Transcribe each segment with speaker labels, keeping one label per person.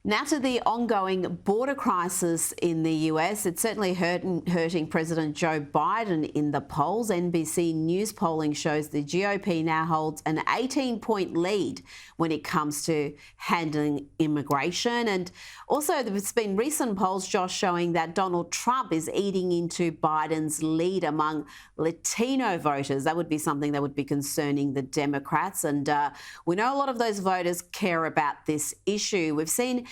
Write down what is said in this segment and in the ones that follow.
Speaker 1: Now to the ongoing border crisis in the US. It's certainly hurting President Joe Biden in the polls. NBC News polling shows the GOP now holds an 18-point lead when it comes to handling immigration. And also there's been recent polls, Josh, showing that Donald Trump is eating into Biden's lead among Latino voters. That would be something that would be concerning the Democrats. And we know a lot of those voters care about this issue. We've seen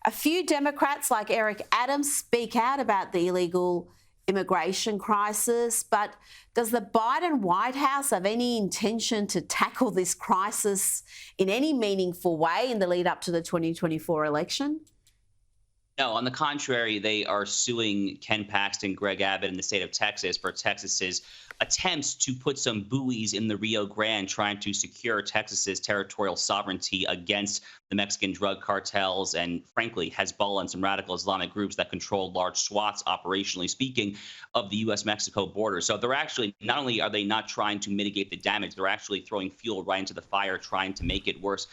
Speaker 1: a few Democrats like Eric Adams speak out about the illegal immigration crisis, but does the Biden White House have any intention to tackle this crisis in any meaningful way in the lead up to the 2024 election?
Speaker 2: No, on the contrary, they are suing Ken Paxton, Greg Abbott, in the state of Texas for Texas's attempts to put some buoys in the Rio Grande, trying to secure Texas's territorial sovereignty against the Mexican drug cartels and, frankly, Hezbollah and some radical Islamic groups that control large swaths, operationally speaking, of the U.S.-Mexico border. So they're actually, not only are they not trying to mitigate the damage, they're actually throwing fuel right into the fire, trying to make it worse.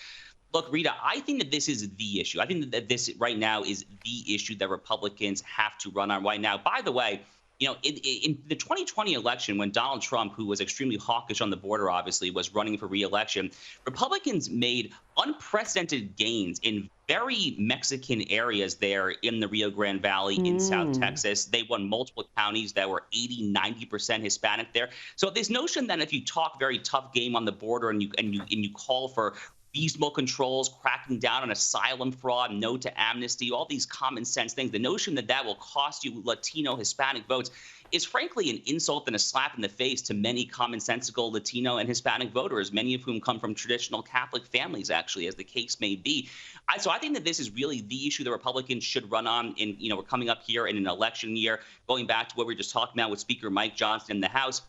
Speaker 2: Look, Rita, I think that this is the issue. I think that this right now is the issue that Republicans have to run on right now. By the way, you know, in the 2020 election, when Donald Trump, who was extremely hawkish on the border, obviously, was running for re-election, Republicans made unprecedented gains in very Mexican areas there in the Rio Grande Valley in South Texas. They won multiple counties that were 80, 90% Hispanic there. So this notion that if you talk very tough game on the border and you call for reasonable controls, cracking down on asylum fraud, no to amnesty, all these common sense things, the notion that that will cost you Latino, Hispanic votes is frankly an insult and a slap in the face to many commonsensical Latino and Hispanic voters, many of whom come from traditional Catholic families, actually, as the case may be. So I think that this is really the issue the Republicans should run on. We're coming up here in an election year, going back to what we were just talking about with Speaker Mike Johnson in the House.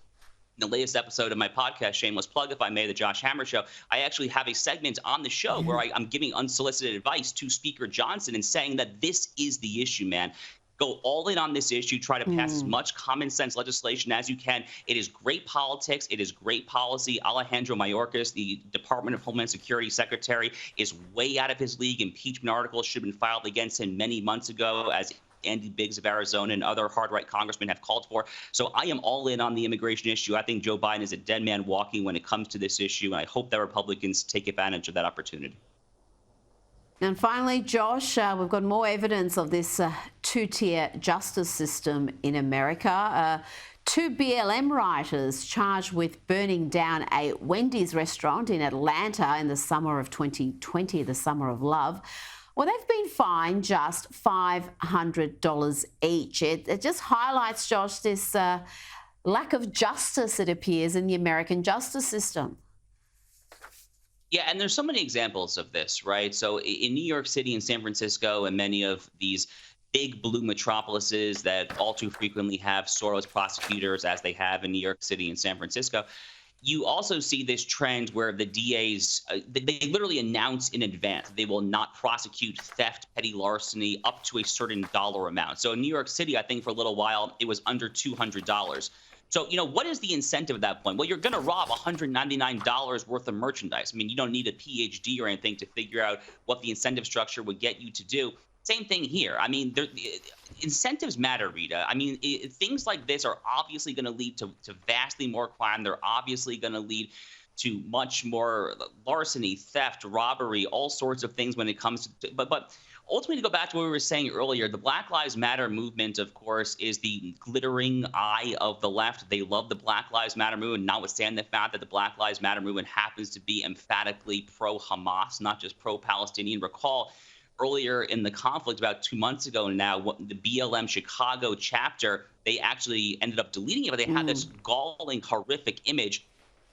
Speaker 2: In the latest episode of my podcast, shameless plug, if I may, the Josh Hammer Show, I actually have a segment on the show where I'm giving unsolicited advice to Speaker Johnson and saying that this is the issue, man. Go all in on this issue. Try to pass as much common sense legislation as you can. It is great politics. It is great policy. Alejandro Mayorkas, the Department of Homeland Security Secretary, is way out of his league. Impeachment articles should have been filed against him many months ago, as Andy Biggs of Arizona and other hard-right congressmen have called for. So I am all in on the immigration issue. I think Joe Biden is a dead man walking when it comes to this issue, and I hope that Republicans take advantage of that opportunity.
Speaker 1: And finally, Josh, we've got more evidence of this two-tier justice system in America. Two BLM writers charged with burning down a Wendy's restaurant in Atlanta in the summer of 2020, the summer of love. Well, they've been fined just $500 each. It just highlights, Josh, this lack of justice, it appears, in the American justice system.
Speaker 2: Yeah, and there's so many examples of this, right? So in New York City and San Francisco and many of these big blue metropolises that all too frequently have Soros prosecutors, as they have in New York City and San Francisco, you also see this trend where the DAs, they literally announce in advance they will not prosecute theft, petty larceny up to a certain dollar amount. So in New York City, I think for a little while, it was under $200. So, what is the incentive at that point? Well, you're going to rob $199 worth of merchandise. I mean, you don't need a PhD or anything to figure out what the incentive structure would get you to do. Same thing here. I mean, incentives matter, Rita. I mean, things like this are obviously going to lead to vastly more crime. They're obviously going to lead to much more larceny, theft, robbery, all sorts of things when it comes to but ultimately, to go back to what we were saying earlier, the Black Lives Matter movement, of course, is the glittering eye of the left. They love the Black Lives Matter movement, notwithstanding the fact that the Black Lives Matter movement happens to be emphatically pro-Hamas, not just pro-Palestinian. Recall earlier in the conflict, about 2 months ago now, the BLM Chicago chapter, they actually ended up deleting it, but they had this galling, horrific image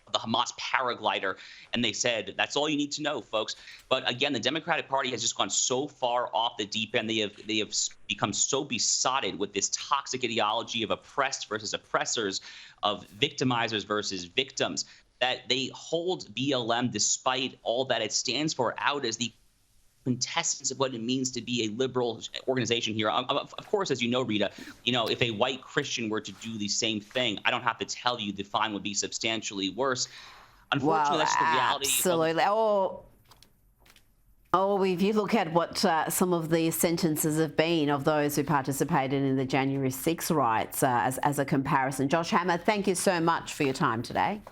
Speaker 2: of the Hamas paraglider, and they said, that's all you need to know, folks. But again, the Democratic Party has just gone so far off the deep end. They have become so besotted with this toxic ideology of oppressed versus oppressors, of victimizers versus victims, that they hold BLM, despite all that it stands for, out as the quintessence of what it means to be a liberal organization here. Of course, as you know, Rita, if a white Christian were to do the same thing, I don't have to tell you the fine would be substantially worse. Unfortunately, that's the reality.
Speaker 1: Absolutely. Oh, if you look at what some of the sentences have been of those who participated in the January 6 riots as a comparison. Josh Hammer, thank you so much for your time today.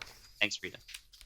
Speaker 2: Thanks, Rita.